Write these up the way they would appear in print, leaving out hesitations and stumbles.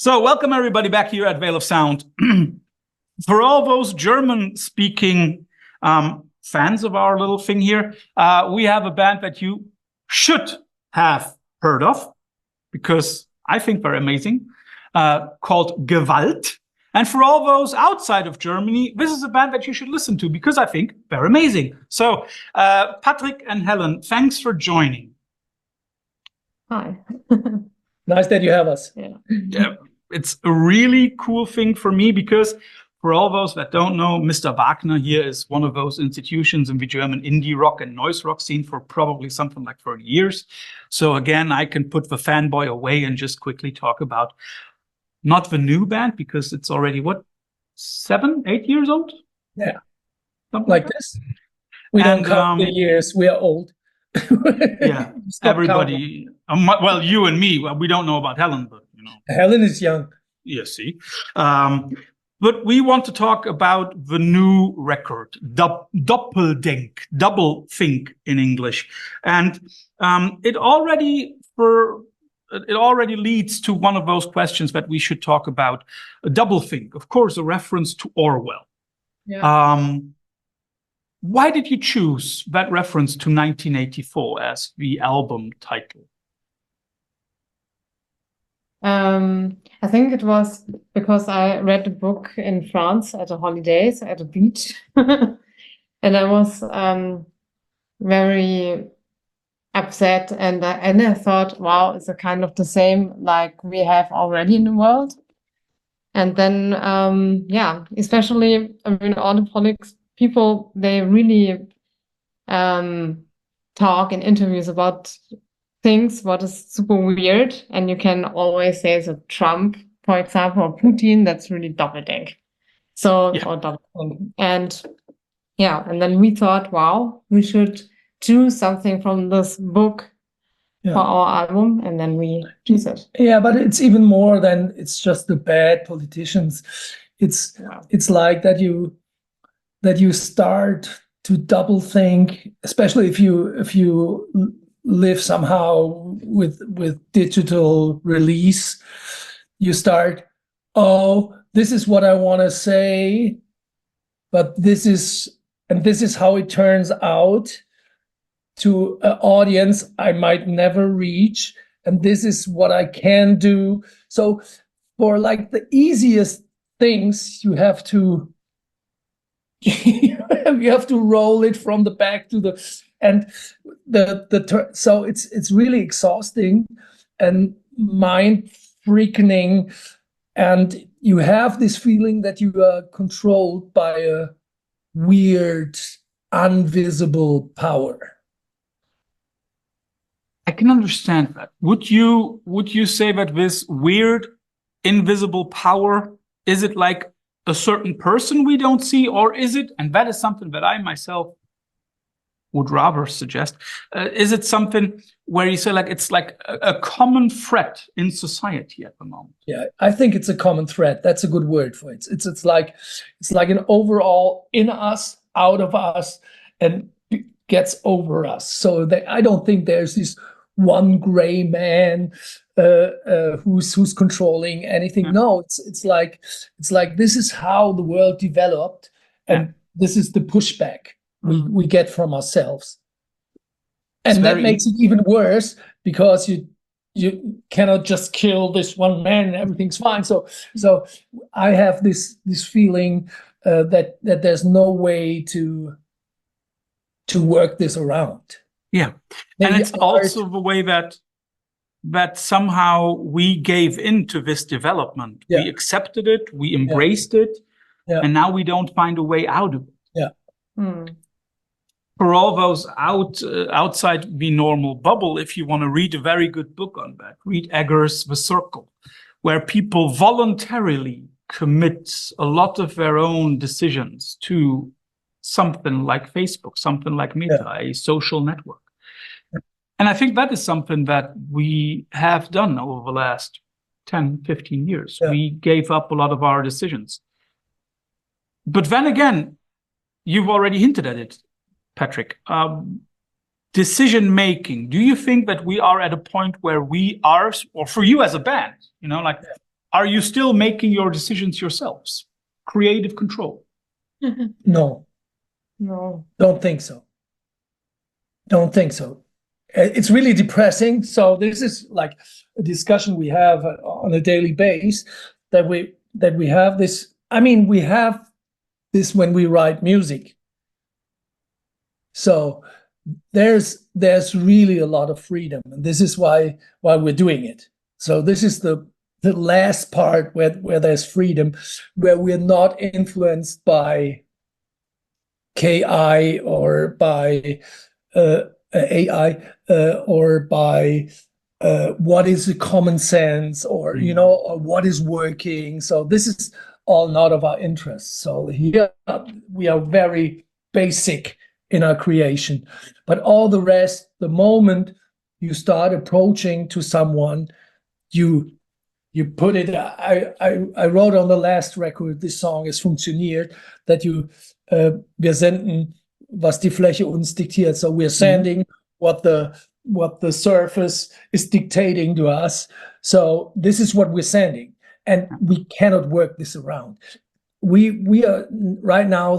So welcome everybody back here at Veil of Sound. For all those German-speaking fans of our little thing here, we have a band that you should have heard of, because I think they're amazing, called Gewalt. And for all those outside of Germany, this is a band that you should listen to, because I think they're amazing. So, Patrick and Helen, thanks for joining. Hi. Nice that you have us. Yeah, it's a really cool thing for me, because for all those that don't know, Mr. Wagner here is one of those institutions in the German indie rock and noise rock scene for probably something like 30 years. So again, I can put the fanboy away and just quickly talk about not the new band, because it's already, what, 7, 8 years old? Yeah, something like this. We don't count the years, we are old. Yeah, everybody. Well, you and me, well, we don't know about Helen, but you know. Helen is young. Yes, see. But we want to talk about the new record, Doppeldenk, double think in English. And it already leads to one of those questions that we should talk about. A double think, of course, a reference to Orwell. Yeah. Why did you choose that reference to 1984 as the album title? I think it was because I read a book in France at the holidays at a beach. And I was very upset, and I thought, wow, it's a kind of the same like we have already in the world. And then, yeah, especially, I mean, all the politics people, they really talk in interviews about things what is super weird, and you can always say so Trump, for example, or Putin, that's really Doppeldenk. So, yeah. Or Doppeldenk. And yeah, and then we thought, wow, we should choose something from this book for our album, and then we choose it. Yeah, but it's even more than it's just the bad politicians. It's like that you start to double think, especially if you live somehow with digital release. You start, oh, this is what I want to say, but this is how it turns out to an audience I might never reach, and this is what I can do. So for like the easiest things, you have to you have to roll it from the back to the so it's really exhausting and mind freaking, and you have this feeling that you are controlled by a weird, invisible power. I can understand that. Would you say that this weird, invisible power, is it like a certain person we don't see, or is it, and that is something that I myself would rather suggest, is it something where you say like it's like a common threat in society at the moment? Yeah, I think it's a common threat. That's a good word for it. It's like an overall in us, out of us, and gets over us. So I don't think there's this one gray man who's controlling anything. Yeah. No, it's like this is how the world developed, and this is the pushback we get from ourselves, and that makes it even worse, because you cannot just kill this one man and everything's fine. So I have this feeling that there's no way to work this around. Yeah, and it's also the way that somehow we gave into this development. Yeah. We accepted it, we embraced it, and now we don't find a way out of it. Yeah. For all those outside the normal bubble, if you want to read a very good book on that, read Eggers' The Circle, where people voluntarily commit a lot of their own decisions to something like Facebook, something like Meta, a social network. And I think that is something that we have done over the last 10, 15 years. Yeah. We gave up a lot of our decisions. But then again, you've already hinted at it, Patrick. Decision making. Do you think that we are at a point where we are, or for you as a band, you know, like are you still making your decisions yourselves? Creative control. No, No. don't think so. Don't think so. It's really depressing. So this is like a discussion we have on a daily basis, that we have this. I mean, we have this when we write music. So there's really a lot of freedom, and this is why we're doing it. So this is the last part where there's freedom, where we're not influenced by KI or by AI or by what is the common sense, or or what is working. So this is all not of our interest. So here we are very basic in our creation, but all the rest, the moment you start approaching to someone, you put it. I wrote on the last record, this song is funktioniert, that wir senden, was die Fläche uns diktiert. So we're sending what the surface is dictating to us. So this is what we're sending, and we cannot work this around. We are right now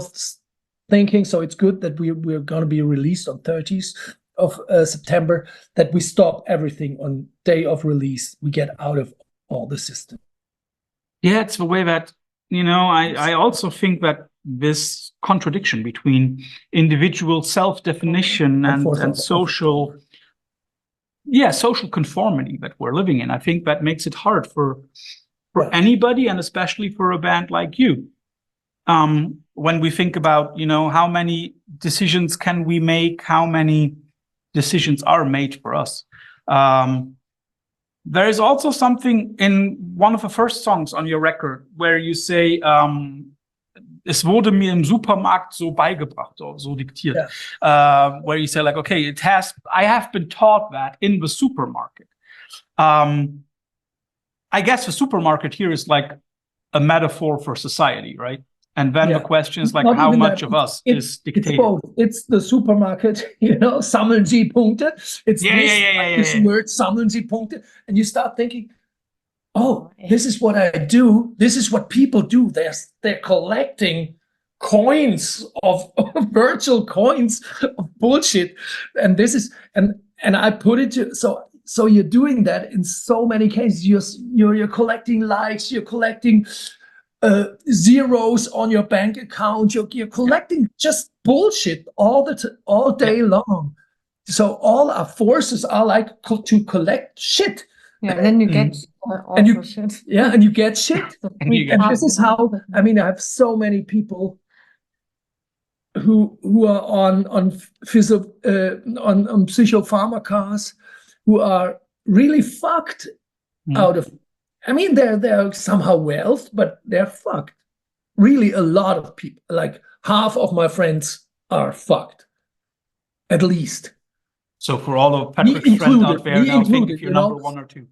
thinking, so it's good that we're going to be released on 30th of September, that we stop everything on day of release. We get out of all the system. Yeah, it's the way that, I also think that this contradiction between individual self-definition and social conformity that we're living in, I think that makes it hard for anybody, and especially for a band like you. When we think about, how many decisions can we make, how many decisions are made for us. There is also something in one of the first songs on your record where you say, es wurde mir im Supermarkt so beigebracht or so diktiert, where you say, like, okay, I have been taught that in the supermarket. I guess the supermarket here is like a metaphor for society, right? And then the question is, like, how much of us is dictated? It's both. It's the supermarket, sammeln Sie Punkte. It's this word, sammeln Sie Punkte. And you start thinking, oh, this is what I do. This is what people do. They're collecting coins of virtual coins of bullshit. And this is, and I put it to, so you're doing that in so many cases. You're collecting likes, you're collecting zeros on your bank account. You're collecting just bullshit all day long. So all our forces are like to collect shit. Yeah, and then you get shit. Yeah, and you get shit. And this is how, I mean, I have so many people who are on psychopharmacas, who are really fucked out of. I mean, they're somehow wealth, but they're fucked. Really, a lot of people, like half of my friends, are fucked, at least. So for all of Patrick's friends out there, now think if you're number one or two.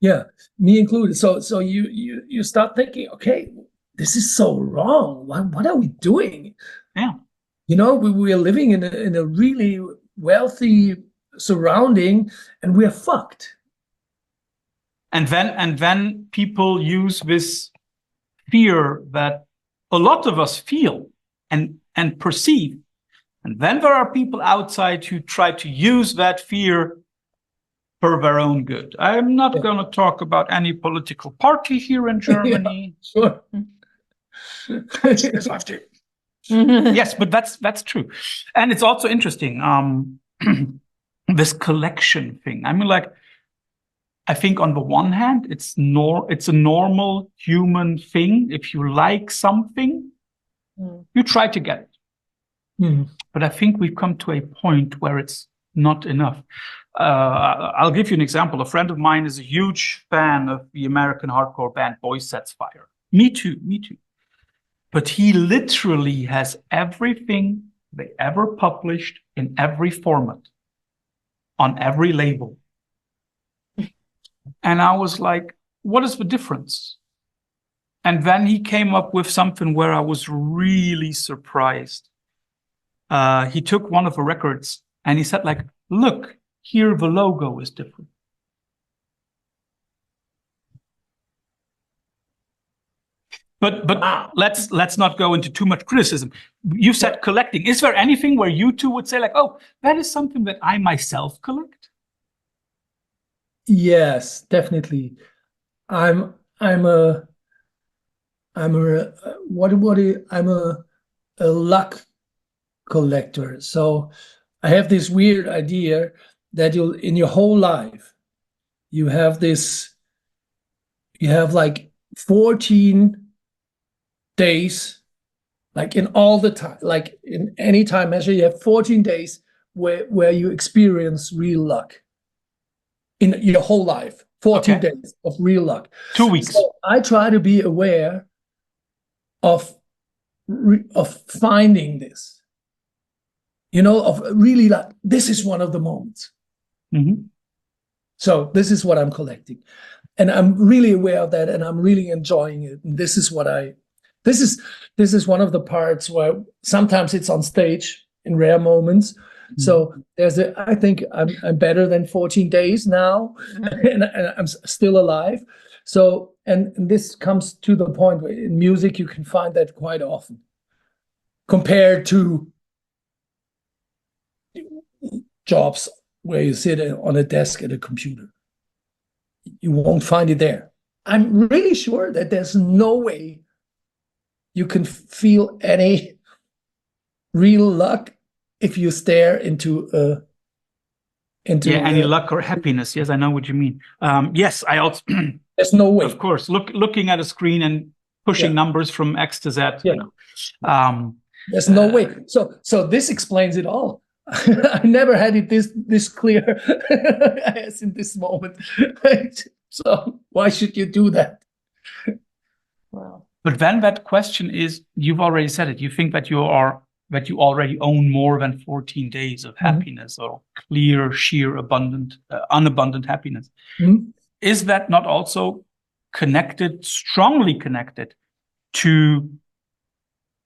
Yeah, me included. So you start thinking, okay, this is so wrong. What are we doing? Yeah. We are living in a really wealthy surrounding, and we are fucked. And then people use this fear that a lot of us feel and perceive. And then there are people outside who try to use that fear for their own good. I'm not going to talk about any political party here in Germany. Sure. Yes, but that's true. And it's also interesting, this collection thing. I mean, like, I think on the one hand, it's a normal human thing. If you like something, you try to get it. But I think we've come to a point where it's not enough. I'll give you an example. A friend of mine is a huge fan of the American hardcore band Boys Sets Fire. Me too. But he literally has everything they ever published in every format, on every label. And I was like, what is the difference? And then he came up with something where I was really surprised. He took one of the records and he said, like, look, here the logo is different. But Wow. let's not go into too much criticism. You said collecting. Is there anything where you two would say like, oh, that is something that I myself collect? Yes, definitely. I'm a luck collector. So I have this weird idea that you'll in your whole life you have like 14 days, like in all the time, like in any time measure, you have 14 days where you experience real luck in your whole life. 14 days of real luck. 2 weeks. So I try to be aware of finding this, of really like, this is one of the moments. Mm-hmm. So this is what I'm collecting. And I'm really aware of that, and I'm really enjoying it. And this is one of the parts where sometimes it's on stage in rare moments. Mm-hmm. So I think I'm better than 14 days now, and I'm still alive. So, and this comes to the point where in music you can find that quite often, compared to jobs where you sit on a desk at a computer. You won't find it there. I'm really sure that there's no way you can feel any real luck if you stare into any luck or happiness. Yes, I know what you mean. Yes, I also. There's no way. Of course, looking at a screen and pushing numbers from X to Z. Yeah. There's no way. So this explains it all. I never had it this clear as in this moment. So why should you do that? Wow. But then that question is, you've already said it. You think that you already own more than 14 days of happiness, or clear, sheer, unabundant happiness. Mm-hmm. Is that not also strongly connected to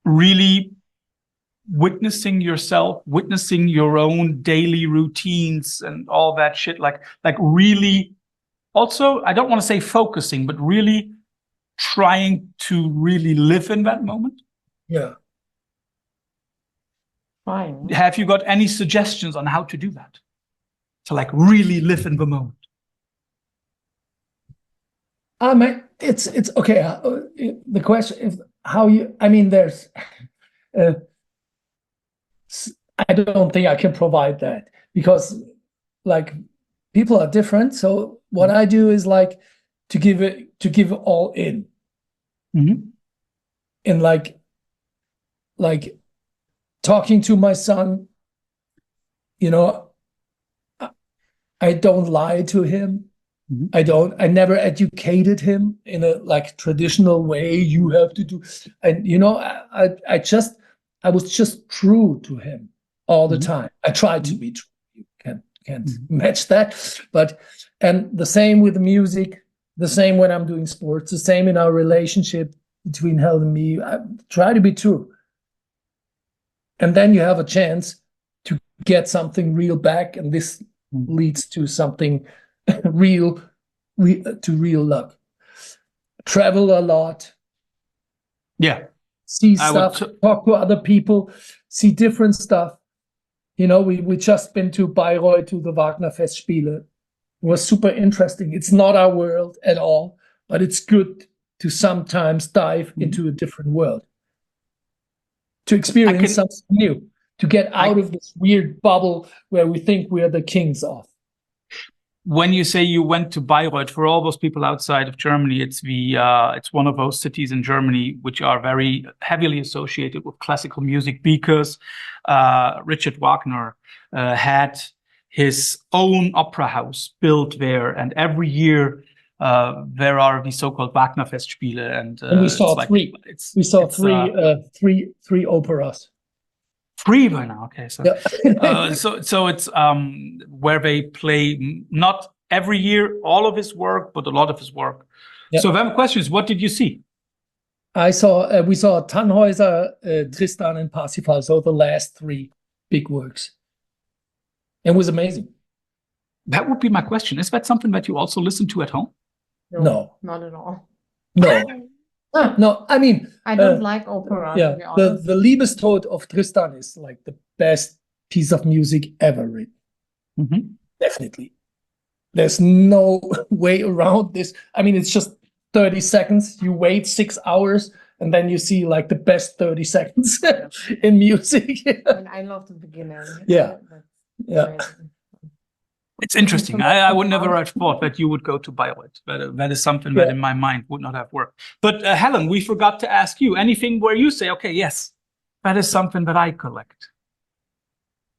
really witnessing yourself, witnessing your own daily routines and all that shit, like really also, I don't want to say focusing, but really trying to really live in that moment? Yeah. Fine. Have you got any suggestions on how to do that? To like really live in the moment? It's okay. The question is how you, I mean, there's, I don't think I can provide that, because like people are different. So what I do is like to give it all in. Mm-hmm. And like talking to my son, I don't lie to him. Mm-hmm. I never educated him in a like traditional way. You have to do, and I was just true to him all the time. I tried to be true. You can't match that. And the same with the music, the same when I'm doing sports, the same in our relationship between Helen and me. I try to be true. And then you have a chance to get something real back, and this leads to something real luck. Travel a lot. Yeah. See stuff, talk to other people, see different stuff. We just been to Bayreuth to the Wagner Festspiele. It was super interesting. It's not our world at all, but it's good to sometimes dive into a different world, to experience something new, to get out of this weird bubble where we think we are the kings of. When you say you went to Bayreuth, for all those people outside of Germany, it's one of those cities in Germany which are very heavily associated with classical music, because Richard Wagner had his own opera house built there, and every year there are the so-called Wagner Festspiele, and we saw three operas. 3 by now. Okay, so yeah. so it's where they play not every year all of his work, but a lot of his work. Yeah. So the question is, what did you see? We saw Tannhäuser, Tristan, and Parsifal. So the last 3 big works. It was amazing. That would be my question. Is that something that you also listen to at home? No. Not at all. No. No, I mean, I don't like opera, yeah, to be honest. the Liebestod of Tristan is like the best piece of music ever written. Mhm. Definitely. There's no way around this. I mean, it's just 30 seconds. You wait 6 hours, and then you see like the best 30 seconds in music. And I love the beginning. Yeah. That's Yeah. amazing. It's interesting. I would never have thought that you would go to Bayreuth. That is something that Yeah. in my mind would not have worked. But Helen, we forgot to ask you anything where you say, okay, yes, that is something that I collect.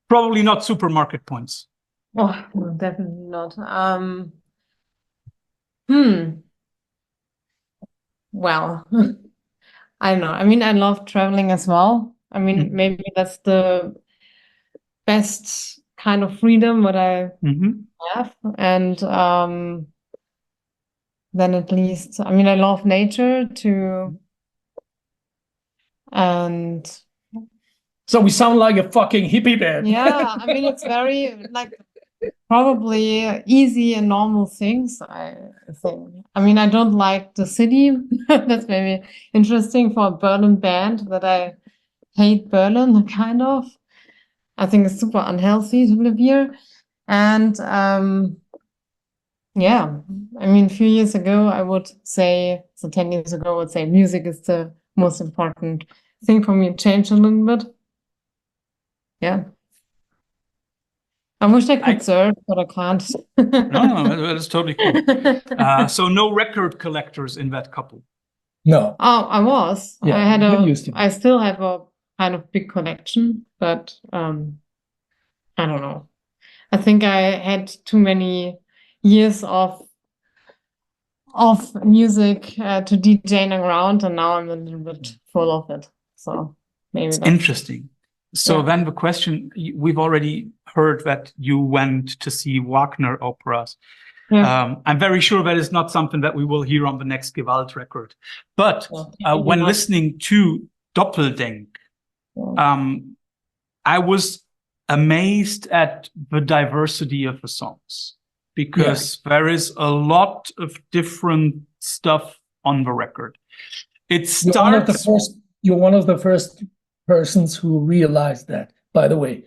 Probably not supermarket points. Oh, no, definitely not. Well, I don't know. I mean, I love traveling as well. I mean, maybe that's the best kind of freedom what I have. And then at least, I mean, I love nature too. And So we sound like a fucking hippie band. yeah, I mean, it's very like probably easy and normal things, I think. I mean, I don't like the city. That's maybe interesting for a Berlin band that I hate Berlin, kind of. I think it's super unhealthy to live here. And yeah, I mean, a few years ago, I would say, so 10 years ago, I would say music is the most important thing for me. It changed a little bit. Yeah. I wish I could surf, but I can't. No, that is totally cool. So no record collectors in that couple. No. Oh, I was. Yeah, I had you used to. I still have a kind of big collection, but I don't know. I think I had too many years of music to DJing around, and now I'm a little bit full of it. So maybe It's that's interesting. So Yeah. then the question, we've already heard that you went to see Wagner operas. Yeah. I'm very sure that is not something that we will hear on the next Gewalt record. But when not. listening to Doppeldenk, I was amazed at the diversity of the songs, because there is a lot of different stuff on the record. It starts. You're one of the first persons who realized that, by the way.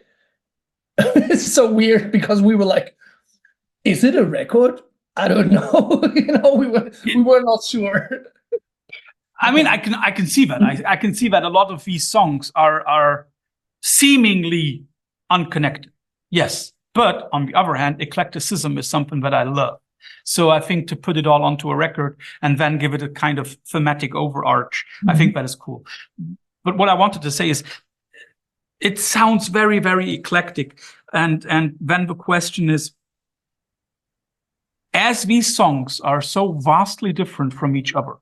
It's so weird because we were like, is it a record? I don't know. We were not sure. I mean, I can see that. I can see that a lot of these songs are seemingly unconnected. Yes. But on the other hand, eclecticism is something that I love. So I think to put it all onto a record and then give it a kind of thematic overarch, I think that is cool. But what I wanted to say is, it sounds very, very eclectic. And then the question is, as these songs are so vastly different from each other,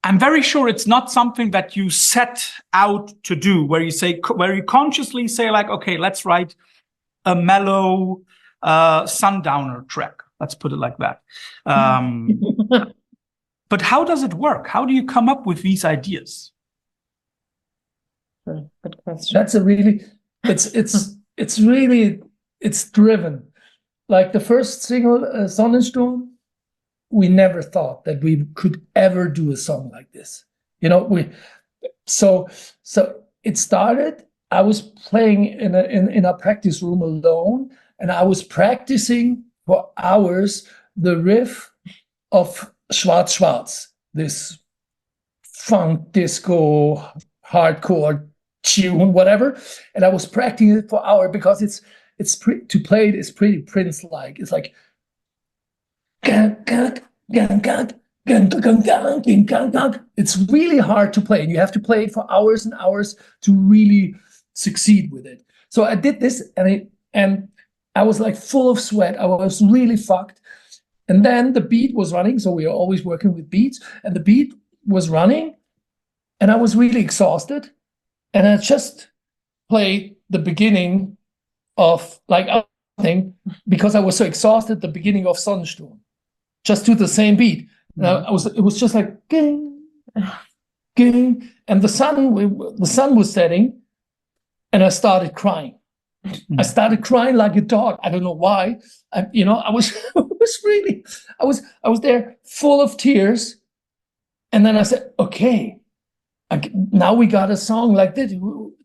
I'm very sure it's not something that you set out to do, where you consciously say like, okay, let's write a mellow sundowner track. Let's put it like that. But how does it work? How do you come up with these ideas? Good question. That's a really, it's driven. Like the first single, Sonnensturm, we never thought that we could ever do a song like this. So it started. I was playing in a practice room alone, and I was practicing for hours the riff of Schwarz Schwarz, this funk disco hardcore tune, whatever. And I was practicing it for hours because to play it is pretty Prince-like. It's like it's really hard to play, and you have to play it for hours and hours to really succeed with it. So I did this, and I was like full of sweat. I was really fucked. And then the beat was running, so we are always working with beats, and the beat was running, and I was really exhausted. And I just played the beginning of thing because I was so exhausted. The beginning of Sonnensturm, just to the same beat. It was just like ging, ging, and the sun was setting, and I started crying. I started crying like a dog. I don't know why. I was was really, I was there full of tears. And then I said, okay, now we got a song like this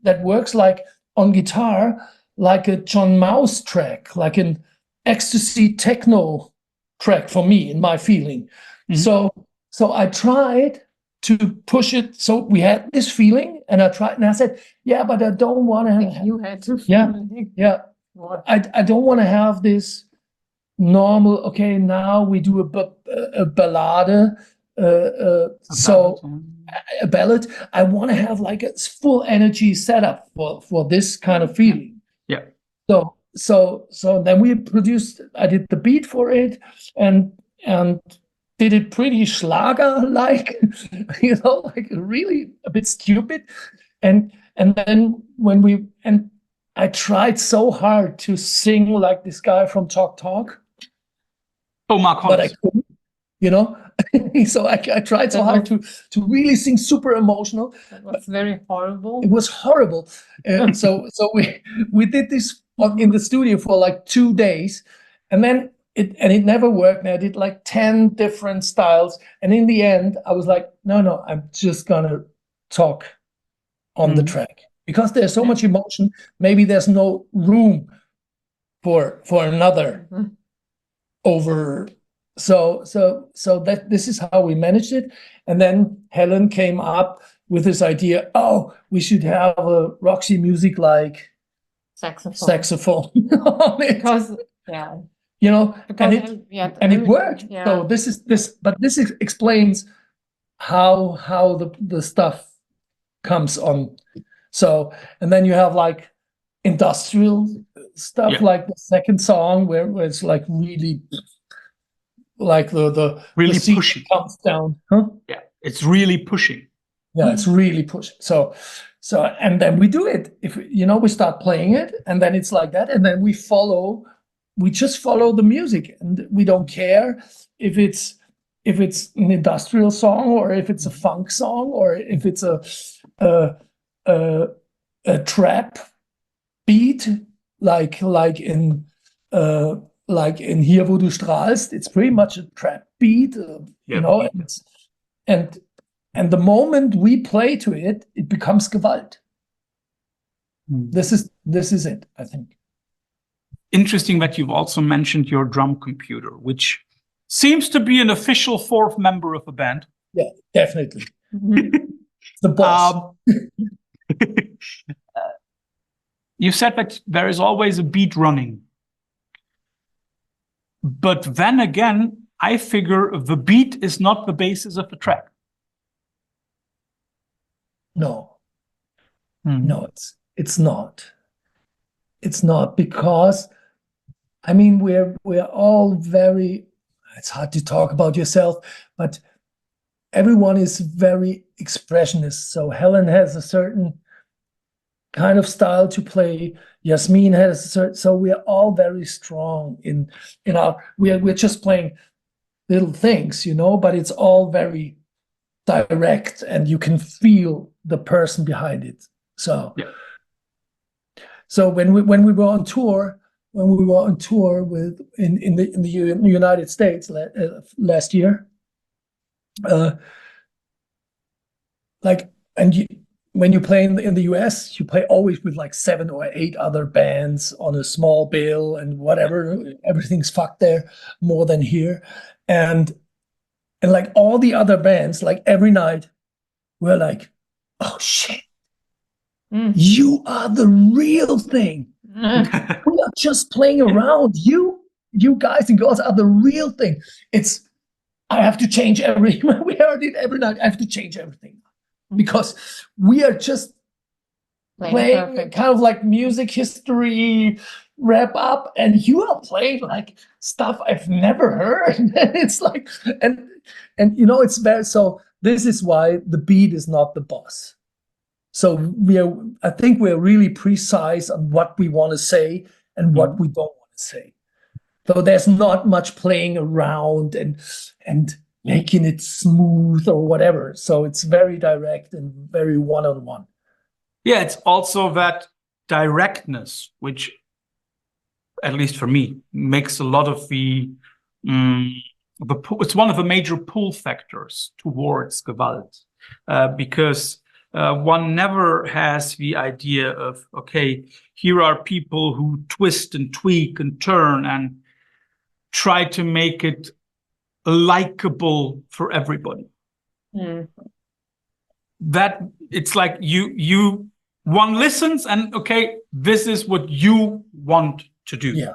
that works like on guitar, like a John Mouse track, like an ecstasy techno track for me, in my feeling. So I tried to push it. So we had this feeling, and I tried, and I said, yeah, but I don't want to have. You had to. Yeah. I don't want to have this normal. Okay, now we do a ballade. A ballad. I want to have like a full energy setup for this kind of feeling. Yeah. So then we produced. I did the beat for it, and did it pretty Schlager-like, like really a bit stupid. And then I tried so hard to sing like this guy from Talk Talk. Oh, Mark Hollis. But I couldn't, so I tried so hard to really sing super emotional. That was very horrible. It was horrible. So we did this in the studio for like 2 days, and then it never worked. And I did like 10 different styles. And in the end, I was like, no, I'm just gonna talk on the track, because there's so much emotion. Maybe there's no room for another over. So that this is how we managed it. And then Helen came up with this idea, we should have a Roxy music like saxophone on it. Because and it worked. Yeah. So this explains how the stuff comes on. So, and then you have like industrial stuff, like the second song where it's like really like the really the pushing comes down. Huh? Yeah, it's really pushing. Yeah, it's really pushing. So and then we do it. If we start playing it, and then it's like that, and then we just follow the music, and we don't care if it's an industrial song, or if it's a funk song, or if it's a trap beat, like in Hier, wo du strahlst. It's pretty much a trap beat, and the moment we play to it, it becomes Gewalt. This is it, I think. Interesting that you've also mentioned your drum computer, which seems to be an official fourth member of the band. Yeah, definitely. The boss. You said that there is always a beat running. But then again, I figure the beat is not the basis of the track. No. No, it's not. It's not, because I mean we're all very, it's hard to talk about yourself, but everyone is very expressionist. So Helen has a certain kind of style to play. Yasmin has a certain, so we're all very strong in our, we're just playing little things, but it's all very direct, and you can feel the person behind it. So when we were on tour, with in the United States last year, when you play in the US, you play always with like 7 or 8 other bands on a small bill and whatever. Everything's fucked there more than here, and like all the other bands, like every night, we're like, oh shit, you are the real thing. We are just playing around. You guys and girls are the real thing. I have to change everything. We heard it every night. I have to change everything, because we are just playing kind of like music history wrap up, and you are playing like stuff I've never heard. It's like, and it's very, so this is why the beat is not the boss. So I think we're really precise on what we want to say and what we don't want to say. So there's not much playing around and making it smooth or whatever. So it's very direct and very one-on-one. Yeah, it's also that directness, which, at least for me, makes a lot of the it's one of the major pull factors towards Gewalt, because one never has the idea of, okay, here are people who twist and tweak and turn and try to make it likable for everybody. That it's like one listens and, okay, this is what you want to do. Yeah.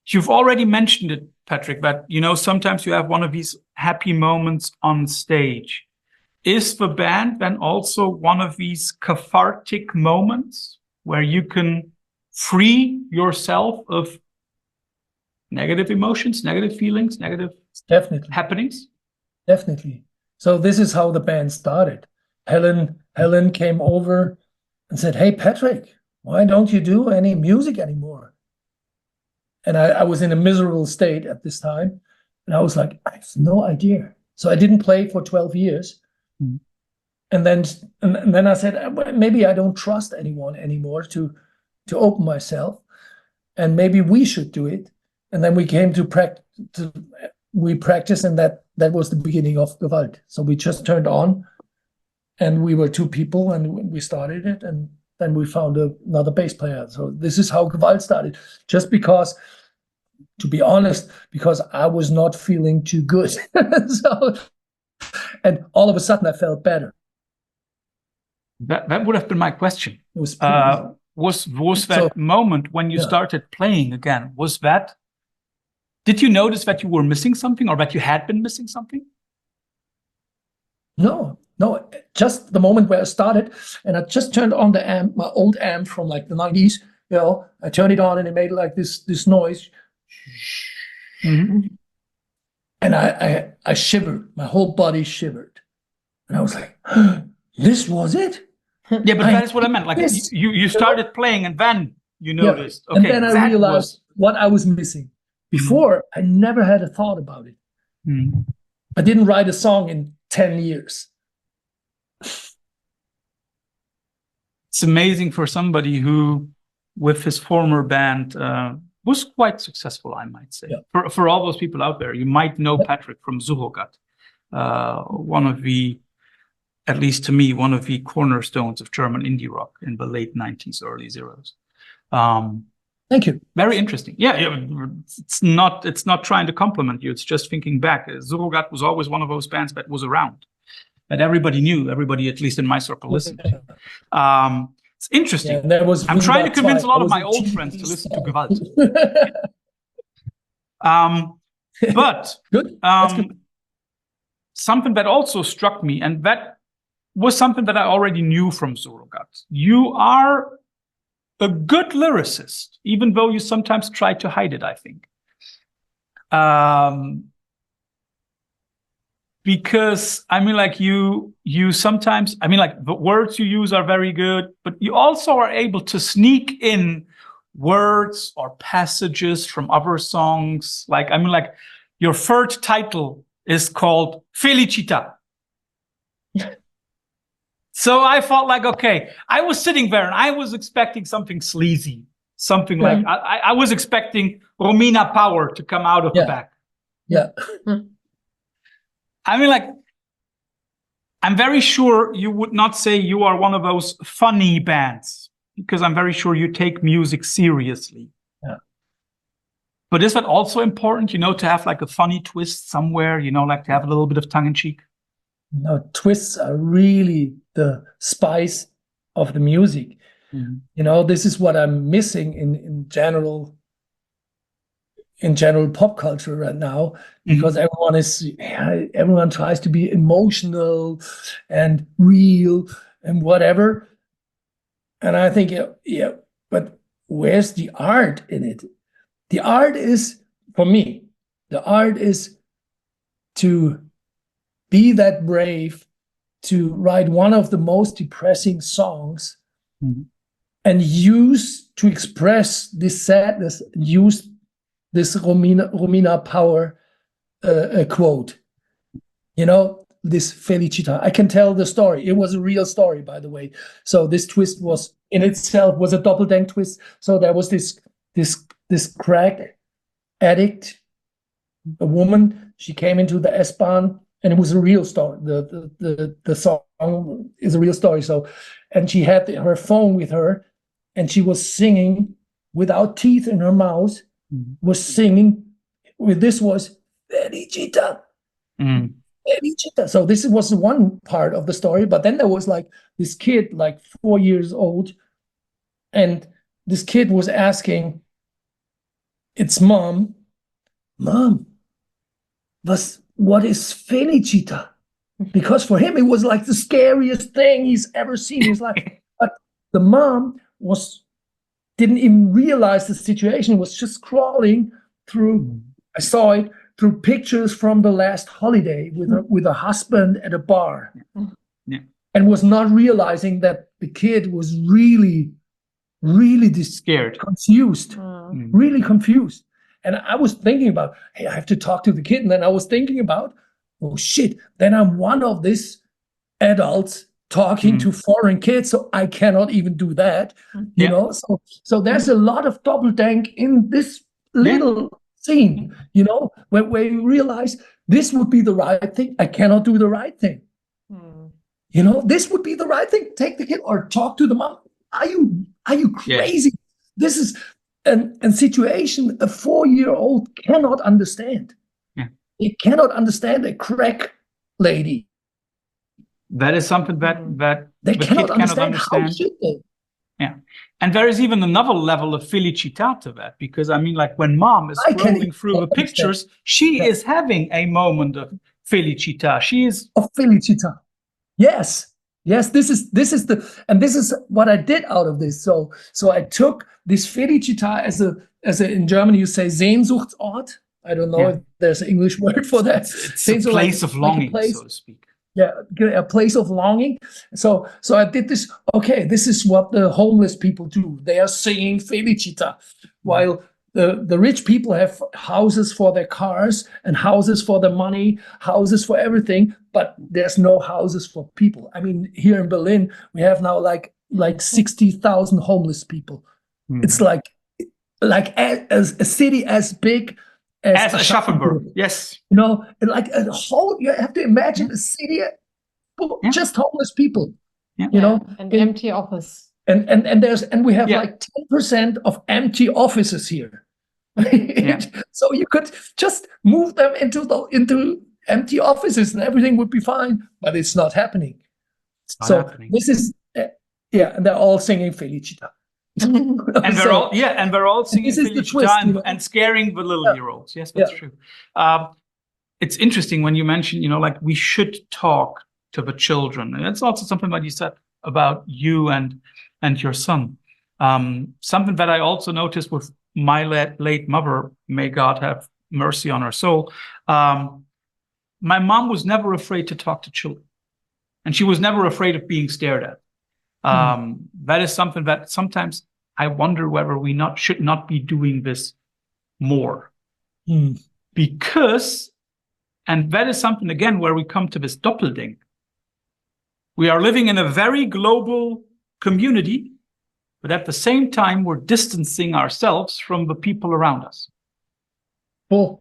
You've already mentioned it, Patrick, but sometimes you have one of these happy moments on stage. Is the band then also one of these cathartic moments where you can free yourself of negative emotions, negative feelings, negative happenings? Definitely. So this is how the band started. Helen came over and said, "Hey, Patrick, why don't you do any music anymore?" And I was in a miserable state at this time. And I was like, I have no idea. So I didn't play for 12 years. And then I said, maybe I don't trust anyone anymore to open myself. And maybe we should do it. And then we came to practice. We practiced, and that was the beginning of Gewalt. So we just turned on, and we were two people, and we started it. And then we found another bass player. So this is how Gewalt started. Just because, to be honest, because I was not feeling too good. And all of a sudden I felt better. That would have been my question. It was that moment when you started playing again, did you notice that you were missing something, or that you had been missing something? No, just the moment where I started, and I just turned on the amp, my old amp from like the 90s. I turned it on and it made like this noise. And I shivered. My whole body shivered. And I was like, this was it? Yeah, but that is what I meant. Like you started playing and then you noticed. Okay, and then I realized what I was missing. Before, I never had a thought about it. I didn't write a song in 10 years. It's amazing for somebody who, with his former band, was quite successful, I might say. Yeah. For all those people out there, you might know Patrick from Surrogat, one of the, at least to me, one of the cornerstones of German indie rock in the late 90s, early zeros. Thank you. Very interesting. Yeah, it's not trying to compliment you. It's just thinking back. Surrogat was always one of those bands that was around, that everybody knew, everybody, at least in my circle, listened to. It's interesting. Yeah, I'm trying to convince a lot of my old friends to listen to Gewalt. But good. Something that also struck me, and that was something that I already knew from Surrogat. You are a good lyricist, even though you sometimes try to hide it, I think. Because I mean, like you sometimes, I mean, like the words you use are very good, but you also are able to sneak in words or passages from other songs. Like, I mean, like your third title is called Felicita. So I felt like, okay, I was sitting there and I was expecting something sleazy, something like I was expecting Romina Power to come out of the back. Yeah. I mean, like, I'm very sure you would not say you are one of those funny bands, because I'm very sure you take music seriously. Yeah. But is that also important, to have like a funny twist somewhere, like to have a little bit of tongue in cheek? No, twists are really the spice of the music. This is what I'm missing in general pop culture right now, because everyone tries to be emotional and real and whatever. And I think, but where's the art in it? The art is, for me, to be that brave to write one of the most depressing songs and to express this sadness, use this Romina Power quote, this Felicita. I can tell the story. It was a real story, by the way. So this twist was in itself was a Doppeldenk twist. So there was this crack addict A woman, she came into the S-Bahn, and it was a real story. The song is a real story. So, and she had her phone with her, and she was singing without teeth in her mouth, was singing with this was Felicita. Felicita. So this was one part of the story, but then there was like this kid, like 4 years old, and this kid was asking its mom, what is Felicita? Because for him, it was like the scariest thing he's ever seen. He's like, but the mom didn't even realize the situation, was just crawling through, I saw it, through pictures from the last holiday with a husband at a bar. Yeah. And was not realizing that the kid was really scared, confused, really confused. And I was thinking about, hey, I have to talk to the kid. And then I was thinking about, oh shit, then I'm one of these adults talking to foreign kids, so I cannot even do that. You know, so there's a lot of Doppeldenk in this little scene, you know, where you realize this would be the right thing. I cannot do the right thing. You know, this would be the right thing. Take the kid or talk to the mom. Are you crazy? Yeah. This is a situation a 4-year-old cannot understand. Yeah. He cannot understand a crack lady. That is something that they the cannot kid understand. cannot understand. How should they? Yeah. And there is even another level of felicità to that, because I mean, like when mom is scrolling through the pictures, she is having a moment of felicità. She is of felicità. Yes. This is what I did out of this. So I took this Felicità as a in German you say Sehnsuchtsort. I don't know if there's an English word for that. It's a place of longing, so to speak. Yeah, a place of longing. So I did this. Okay, this is what the homeless people do. They are singing Felicità, while the rich people have houses for their cars and houses for the money, houses for everything, but there's no houses for people. I mean, here in Berlin, we have now like 60,000 homeless people. It's like a city as big as Aschaffenburg. Yes. You know, like a whole, you have to imagine a city just homeless people. Yeah. You know, an empty office. And we have like 10% of empty offices here. So you could just move them into empty offices and everything would be fine, but it's not happening. This is and they're all singing Felicità. And they're all singing Felicità and scaring the little year-olds. Yes, that's true. It's interesting when you mention, you know, like we should talk to the children. And it's also something that you said about you and your son. Something that I also noticed with my late mother, may God have mercy on her soul. My mom was never afraid to talk to children, and she was never afraid of being stared at. That is something that sometimes I wonder whether we should not be doing this more. Because, and that is something, again, where we come to this Doppeldenk. We are living in a very global community, but at the same time, we're distancing ourselves from the people around us. Full,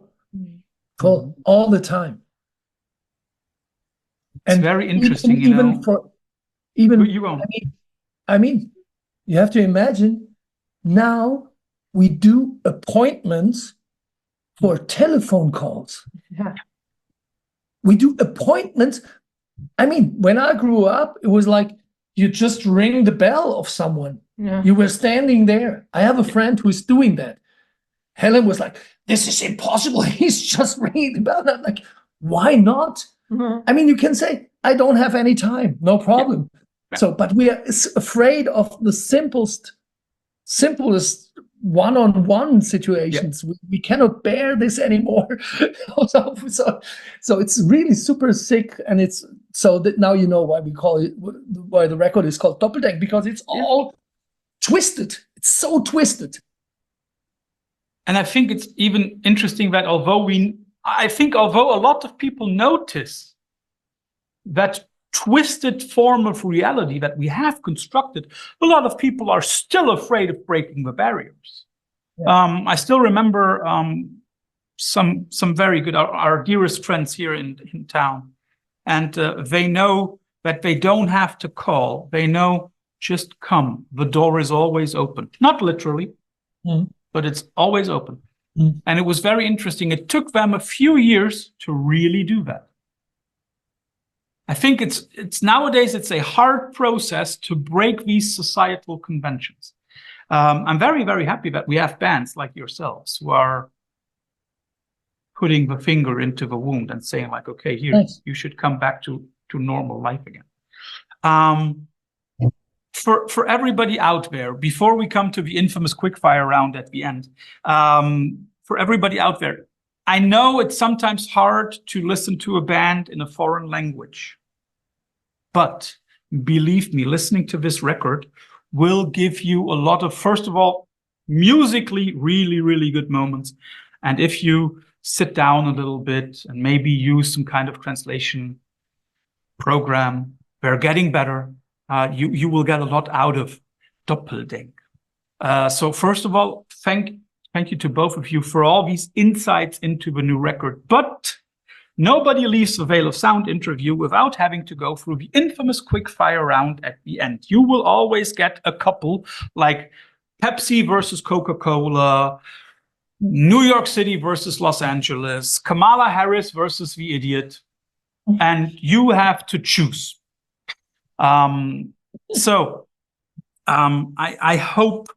all the time. It's very interesting, you know. I mean, you have to imagine now we do appointments for telephone calls. Yeah. We do appointments. I mean, when I grew up, it was like you just ring the bell of someone. Yeah. You were standing there. I have a friend who's doing that. Helen was like, this is impossible. He's just ringing the bell. And I'm like, why not? I mean, you can say, I don't have any time. No problem. Yeah. So, but we are afraid of the simplest one-on-one situations. Yeah. We cannot bear this anymore. So it's really super sick, and it's so that now you know why we call it, why the record is called Doppeldenk, because it's all twisted. It's so twisted. And I think it's even interesting that although a lot of people notice that twisted form of reality that we have constructed, a lot of people are still afraid of breaking the barriers. Yeah. I still remember some very good, our dearest friends here in town. And they know that they don't have to call. They know, just come. The door is always open. Not literally, but it's always open. And it was very interesting. It took them a few years to really do that. I think it's nowadays, it's a hard process to break these societal conventions. I'm very, very happy that we have bands like yourselves who are putting the finger into the wound and saying like, okay, here, nice. You should come back to normal life again. For everybody out there, before we come to the infamous quickfire round at the end, for everybody out there, I know it's sometimes hard to listen to a band in a foreign language, but believe me, listening to this record will give you a lot of, first of all, musically really, really good moments. And if you sit down a little bit and maybe use some kind of translation program, they're getting better. You will get a lot out of Doppeldenk. So first of all, thank you to both of you for all these insights into the new record. But nobody leaves the Veil of Sound interview without having to go through the infamous quickfire round at the end. You will always get a couple like Pepsi versus Coca-Cola, New York City versus Los Angeles, Kamala Harris versus the idiot, and you have to choose. I hope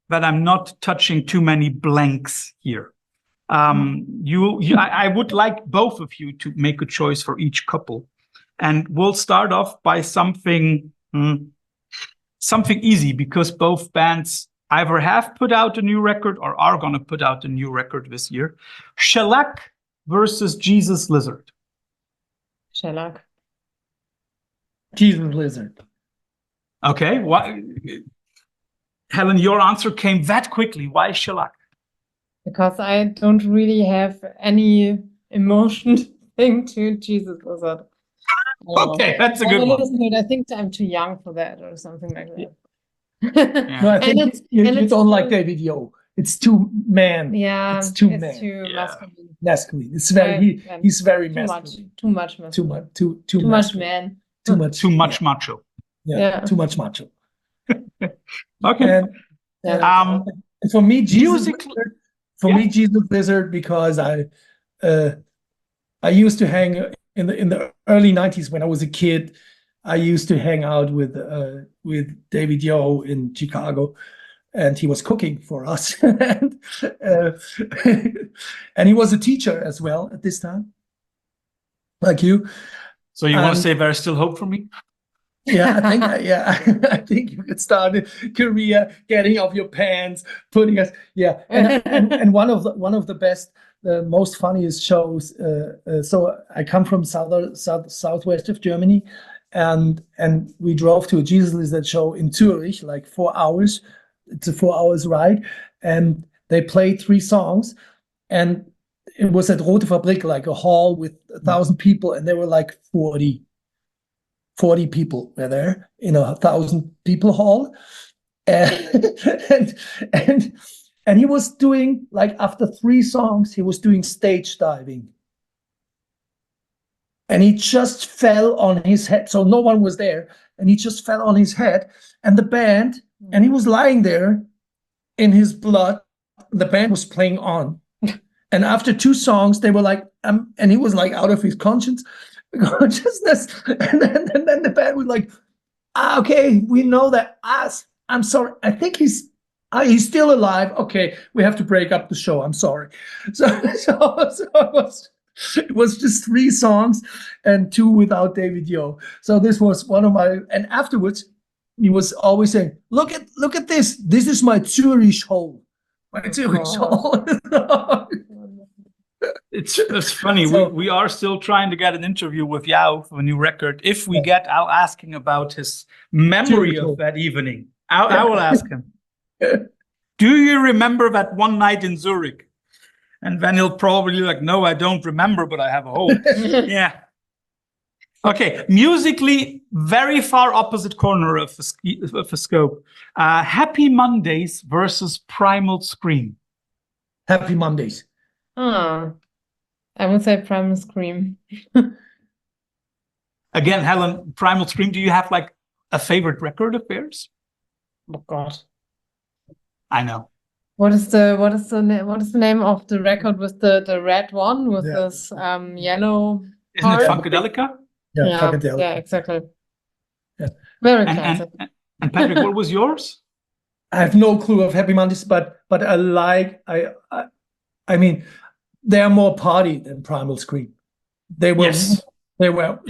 that I'm not touching too many blanks here. I would like both of you to make a choice for each couple, and we'll start off by something easy, because both bands either have put out a new record or are going to put out a new record this year. Shellac versus Jesus Lizard. Shellac. Jesus Lizard. Okay. Why, Helen, your answer came that quickly. Why Shellac? Because I don't really have any emotion thing to Jesus Lizard. Okay, that's a good one. I think I'm too young for that or something like that. Yeah. No, I think you don't like David Yo. It's too man. Yeah, it's too masculine. Masculine. It's very. He's very masculine. Too much masculine. Too much man. Too much macho. Yeah, too much macho. Okay. And for me, Jesus Lizard, because I used to hang in the early 90s when I was a kid. I used to hang out with David Yo in Chicago, and he was cooking for us, and he was a teacher as well at this time, like you. So you want to say there's still hope for me? Yeah, I think you could start a career getting off your pants, putting us. Yeah, and one of the best, the most funniest shows. So I come from southwest of Germany, and we drove to a Jesus Lizard show in Zurich, like 4 hours. It's a 4 hours ride, and they played 3 songs, and it was at Rote Fabrik, like a hall with 1,000 people, and there were like 40 people were there in a 1,000 people hall, and he was doing, like, after 3 songs, he was doing stage diving, and he just fell on his head. So no one was there, and he just fell on his head, and the band, and he was lying there in his blood. The band was playing on, and after 2 songs, they were like, and he was like out of his consciousness, and then the band was like, okay, we know that. I'm sorry, I think he's still alive. Okay, we have to break up the show. I'm sorry. So it was just 3 songs and 2 without David Yo. So this was one of my. And afterwards, he was always saying, "Look at this. This is my Zurich hole. My Zurich hole." It's funny. So, we are still trying to get an interview with Yao for a new record. If we get, I'll ask him about his memory of that evening. I will ask him. Do you remember that one night in Zurich? And then he'll probably be like, no, I don't remember, but I have a hope. Yeah. Okay. Musically, very far opposite corner of the scope. Happy Mondays versus Primal Scream. Happy Mondays. Ah, I would say Primal Scream. Again, Helen, Primal Scream, do you have like a favorite record of theirs? Oh God. I know. What is the name of the record with the red one with this yellow Isn't it part? Funkadelica? Yeah, Funkadelic. yeah, exactly. Yeah. Very And, classic. and Patrick, what was yours? I have no clue of Happy Mondays, but I mean, they are more party than Primal Scream. They were Yes.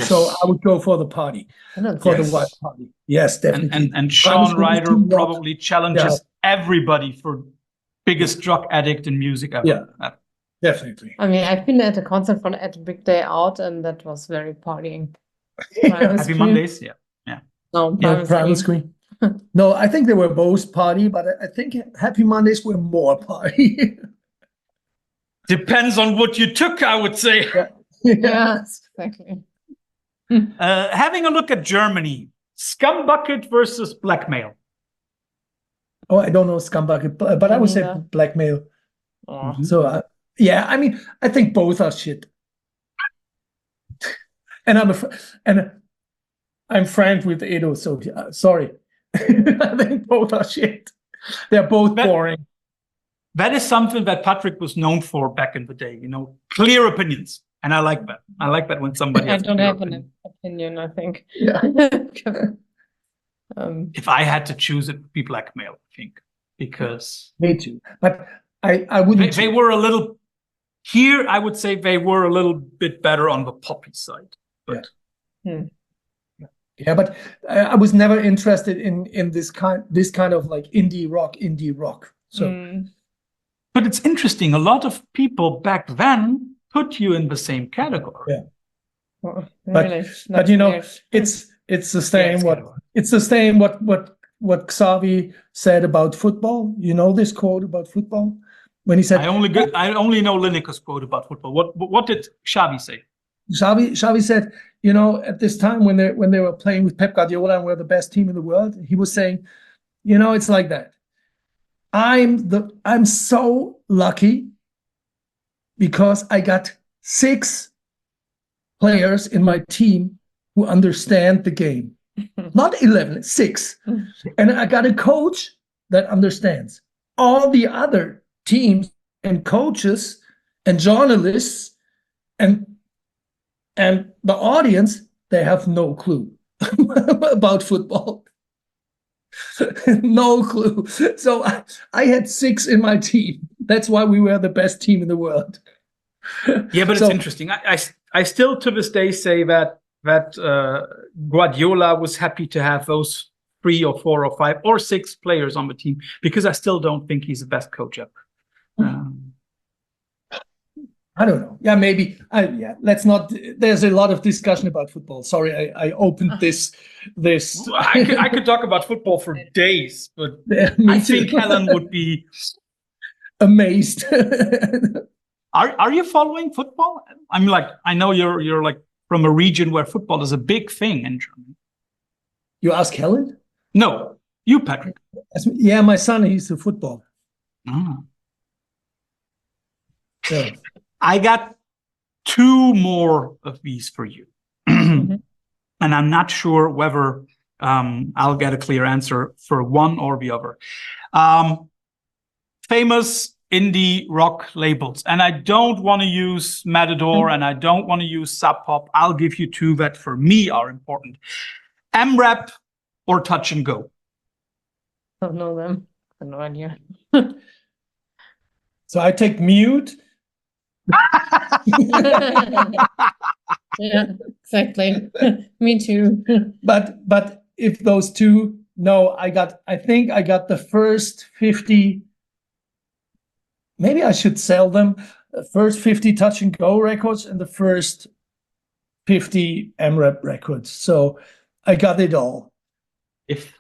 So I would go for the party, for the Yes. wild party. Yes, definitely. And Primal Sean Scream is Ryder too rock. probably challenges everybody for biggest drug addict in music ever. Yeah. Definitely. I mean, I've been at a concert at a big day out, and that was very partying. Happy Mondays, yeah. No, Primal Scream. No, I think they were both party, but I think Happy Mondays were more party. Depends on what you took, I would say. Yeah, exactly. Having a look at Germany, Scumbucket versus Blackmail. Oh, I don't know Scumbucket, but I would say Blackmail. Oh. So yeah, I mean, I think both are shit. And I'm friends with Edo, so sorry. I think both are shit. They're both boring. That is something that Patrick was known for back in the day, clear opinions. And I like that. I like that when somebody has I don't have opinion. an opinion, I think. Yeah. If I had to choose, it would be Blackmail, I think. Because me too. But I wouldn't. They were a little here, I would say they were a little bit better on the poppy side. But yeah, but I was never interested in this kind of like indie rock. So but it's interesting, a lot of people back then put you in the same category. Yeah. Oh, but really? it's the same what Xavi said about football. You know this quote about football when he said, I only know Lineker's quote about football. What did Xavi say? Xavi said, at this time when they were playing with Pep Guardiola and we're the best team in the world, he was saying, it's like that. I'm so lucky because I got 6 players in my team who understand the game. Not 11, 6. And I got a coach that understands. All the other teams and coaches and journalists and the audience, they have no clue about football. No clue. So I had 6 in my team. That's why we were the best team in the world. Yeah, but it's interesting. I still to this day say that Guardiola was happy to have those 3 or 4 or 5 or 6 players on the team because I still don't think he's the best coach ever. I don't know. Yeah, maybe. Let's not. There's a lot of discussion about football. Sorry, I opened this. I could talk about football for days, but I think Helen would be amazed. Are you following football? I'm like, I know you're like from a region where football is a big thing in Germany. You ask Helen? No, you, Patrick. Yeah, my son, he's a footballer. Oh. Yeah. I got 2 more of these for you. And I'm not sure whether I'll get a clear answer for one or the other. Famous indie rock labels. And I don't want to use Matador and I don't want to use Sub Pop. I'll give you 2 that for me are important. M-Rap or Touch and Go? I don't know them. I have no idea. So I take Mute. Yeah, exactly. Me too. But if those 2, no, I think I got the first 50. Maybe I should sell them. The first 50 Touch and Go records and the first 50 M-Rap records. So I got it all. If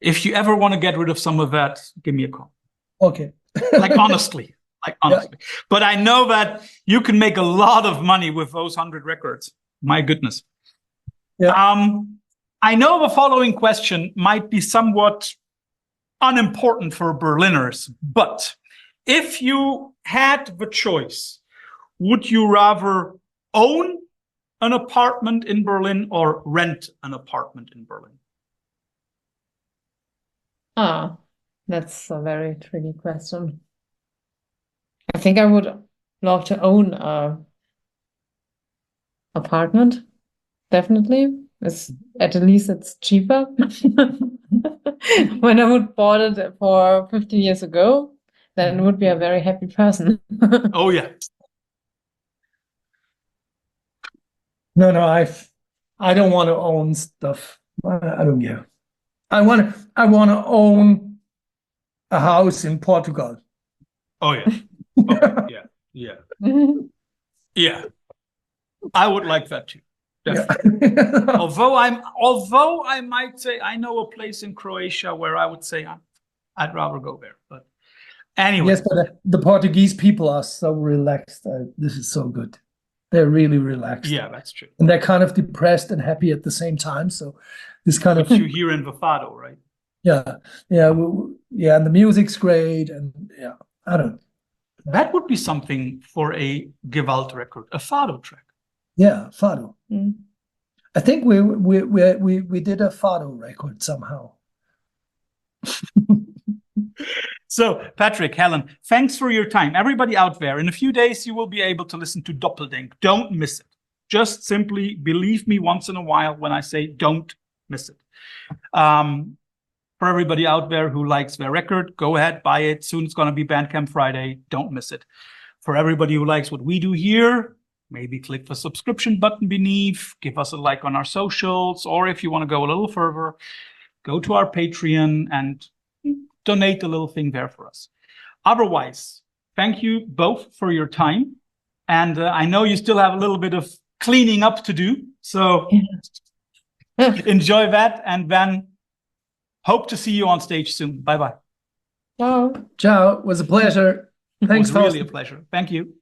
you ever want to get rid of some of that, give me a call. Okay. Like honestly. Yeah. But I know that you can make a lot of money with those 100 records. My goodness. Yeah. I know the following question might be somewhat unimportant for Berliners, but if you had the choice, would you rather own an apartment in Berlin or rent an apartment in Berlin? Ah, that's a very tricky question. I think I would love to own a apartment. Definitely. It's at least it's cheaper. When I would bought it for 15 years ago, then would be a very happy person. Oh yeah. No, I don't want to own stuff. I don't care. I want to own a house in Portugal. Oh yeah. Oh, yeah. Yeah. I would like that too. Definitely. Yeah. Although I might say I know a place in Croatia where I would say I'd rather go there. But anyway. Yes, but the Portuguese people are so relaxed. This is so good. They're really relaxed. Yeah, that's true. And they're kind of depressed and happy at the same time. So this kind of you hear in the fado, right? yeah. And the music's great, and yeah, I don't know. That would be something for a Gewalt record, a fado track. Yeah, fado. I think we did a fado record somehow. So, Patrick, Helen, thanks for your time. Everybody out there, in a few days, you will be able to listen to Doppeldenk. Don't miss it. Just simply believe me once in a while when I say don't miss it. For everybody out there who likes their record, go ahead, buy it. Soon it's going to be Bandcamp Friday. Don't miss it. For everybody who likes what we do here, maybe click the subscription button beneath, give us a like on our socials, or if you want to go a little further, go to our Patreon and donate a little thing there for us. Otherwise, thank you both for your time. And I know you still have a little bit of cleaning up to do. So enjoy that. And then hope to see you on stage soon. Bye-bye. Ciao. Ciao. It was a pleasure. Thanks, It was really a pleasure. Thank you.